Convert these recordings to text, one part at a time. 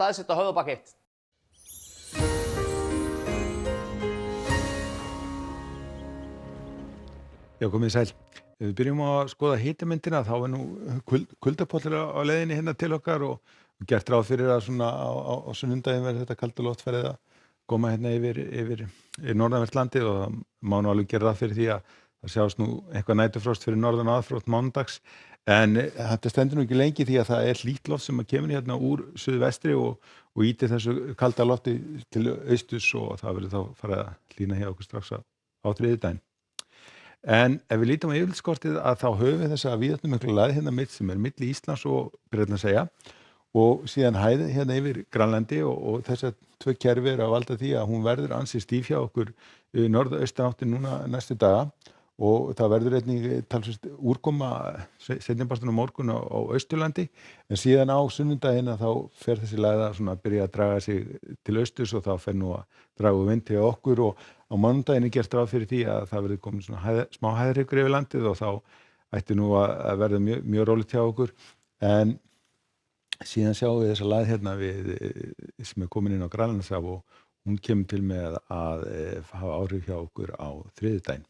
staðsett á Höfðabakka 1. Já, komið sæl. Ef við byrjum á að skoða hitamyndina, þá er nú kuldapollur á leiðinni hérna til okkar og gert ráð fyrir að svona á sunnudaginn verði þetta kalda loftfærið að koma hérna yfir norðanvert landið og það má nú alveg gera ráð fyrir því að það sjást nú eitthvað næturfrost fyrir norðan aðfrótt mánudags. En þetta stendur nú ekki lengi því að það er hlýtt loft sem kemur hérna úr suðvestri og ýtir þessu kalda lofti til austurs og það verður þá farið að hlýna hjá okkur strax á þriðjudaginn. En ef við lítum á yfirlitskortið að þá höfum við þessa víðáttumiklu lægð hérna mitt sem er milli Íslands og Bretlandseyja og síðan hæð hérna yfir Grænlandi og þessar tvö kerfi eru að valda því að hún verður ansi stíf hjá okkur norðaustanáttin núna næstu daga og það verður einnig talsvert úrkoma seinnipartinn á morgun á Austurlandi en síðan á sunnudaginn að þá fer þessi lægð að byrja að draga sig til austurs og þá fer nú að draga úr vindi á okkur og á mánudaginn er gert ráð fyrir því að það verður komin svona smá hæðarhryggur yfir landið og þá ætti nú að verða mjög rólegt hjá okkur en síðan sjáum við þessa lægð hérna sem er komin inn á Grænlandshaf og hún kemur til með að hafa áhrif hjá okkur á þriðjudaginn.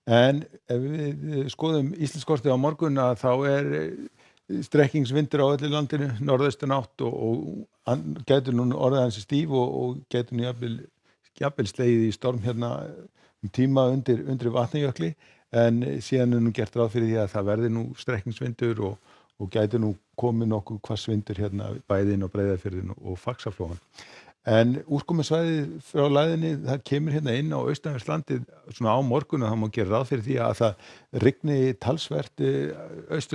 En ef við skoðum Íslandskortið á morgun að þá er strekkingsvindur á öllu landinu, norðaustanátt og gætur nú orðið hans stíf og gætur nú jafnvel slegið í storm hérna tíma undir Vatnajökli en síðan er nú gert ráð fyrir því að það verði nú strekkingsvindur og gætur nú komið nokkuð hvassvindur hérna bæði inn á Breiðafjörðinn og Faxaflóann. En úrkomusvæðið frá lægðinni, það kemur hérna inn á austanvert landið svona á morgun og það má gera ráð fyrir því að það rigni talsvert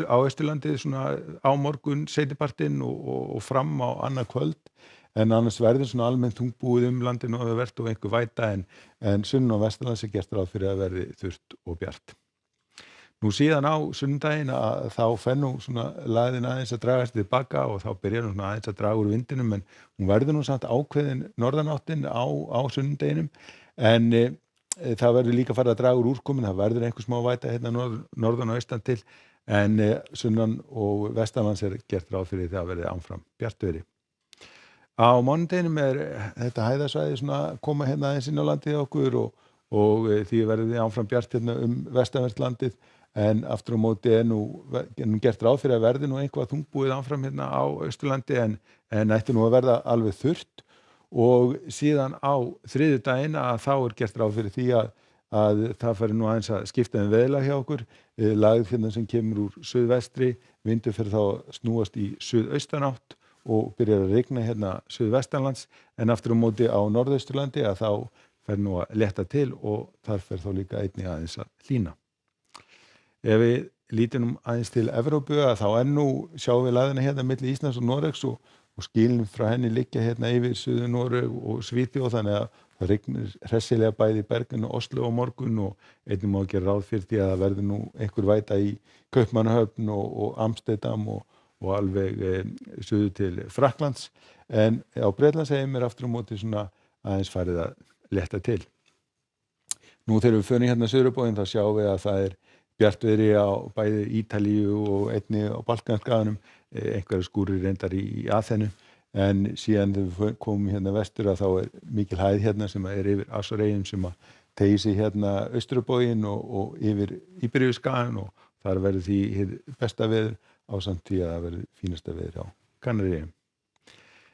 á Austurlandi svona á morgun seinnipartinn og fram á annað kvöld en annars verður svona almennt þungbúið landið norðanvert og einhver væta en sunnan og vestanlands er gert ráð fyrir að verði þurrt og bjart. Nú síðan á sunnudaginn að þá fer nú svona lægðin aðeins að dragast tilbaka og þá byrjar hún aðeins að draga úr vindinum en hún verður nú samt ákveðin norðanáttin á sunnudaginum en það verður líka farið að draga úr úrkomin, það verður einhver smá væta hérna norðan og austan til en sunnan og vestanlands er gert ráð fyrir því að verði áfram bjartviðri. Á mánudeginum er þetta hæðasvæði svona koma hérna aðeins inn á landið okkur og því verður áfram bjart hérna vestanvert landið en aftur á móti er nú gert ráð fyrir að verði nú eitthvað þungbúið áfram hérna á Austurlandi en ætti nú að verða alveg þurrt og síðan á þriðjudaginn að þá er gert ráð fyrir því að það fari nú aðeins að skipta veðurlag hjá okkur, lægð hérna sem kemur úr suðvestri, vindur fer þá að snúast í suðaustanátt og byrjar að rigna hérna suðvestanlands en aftur á móti á Norðausturlandi að þá fer nú að létta til og þar fer þá líka einnig aðeins að hlýna. Ef við lítum aðeins til Evrópu að þá sjáum við lægðina hérna milli Íslands og Noregs og skilin frá henni liggja hérna yfir Suður Noreg og Svíþjóð þannig að það rignir hressilega bæði í Bergen og Oslo á morgun og einnig má gera ráð fyrir því að það verður nú einhver væta í Kaupmannahöfn og Amsterdam og alveg suður til Frakklands en á Bretlandseyjum er aftur á móti svona aðeins farið að létta til. Nú þegar við förum hérna suðurbóginn þá sjáum við að það er bjartviðri á bæði Ítalíu og einnig á Balkanskaganum, einhverjar skúrir reyndar í Aþenu en síðan þegar við komum hérna vestur að þá er mikil hæð hérna sem er yfir Assoreyjum sem að teygir sig hérna austurbóginn og yfir Íberíuskagann og þar verður því hið besta veður ásamt því að það verður fínasta veður á Kanaríeyjum.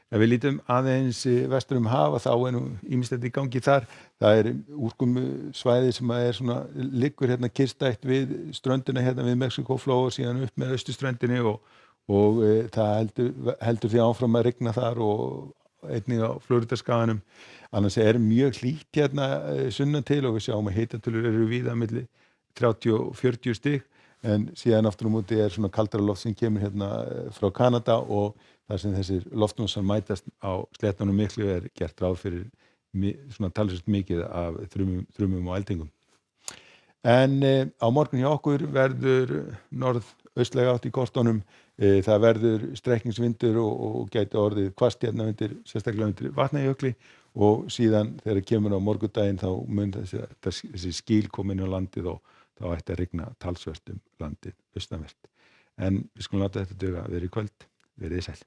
Ef við lítum aðeins vestur haf þá er nú ýmislegt í gangi þar. Það er úrkomusvæði sem er svona liggur hérna kyrrstætt við ströndina hérna við Mexíkóflóa og síðan upp með austurströndinni og það heldur því áfram að rigna þar og einnig á Flórídaskaganum. Annars er mjög hlýtt hérna sunnan til og við sjáum að hitatölur eru víða milli 30 og 40 stig en síðan aftur á móti er svona kaldara loft sem kemur hérna frá Kanada og þar sem þessir loftmassar mætast á sléttunum miklu er gert ráð fyrir svona talsvert mikið af þrumum og eldingum. En á morgun hjá okkur verður norðaustlæg átt í kortunum, það verður strekkingsvindur og gæti orðið hvasst hérna sérstaklega undir Vatnajökli og síðan þegar kemur á morgundaginn þá mun þessi skýl koma inn á landið og þá ætti að rigna talsvert landið austanvert. En við skulum láta þetta duga, verið í kvöld, verið sæl.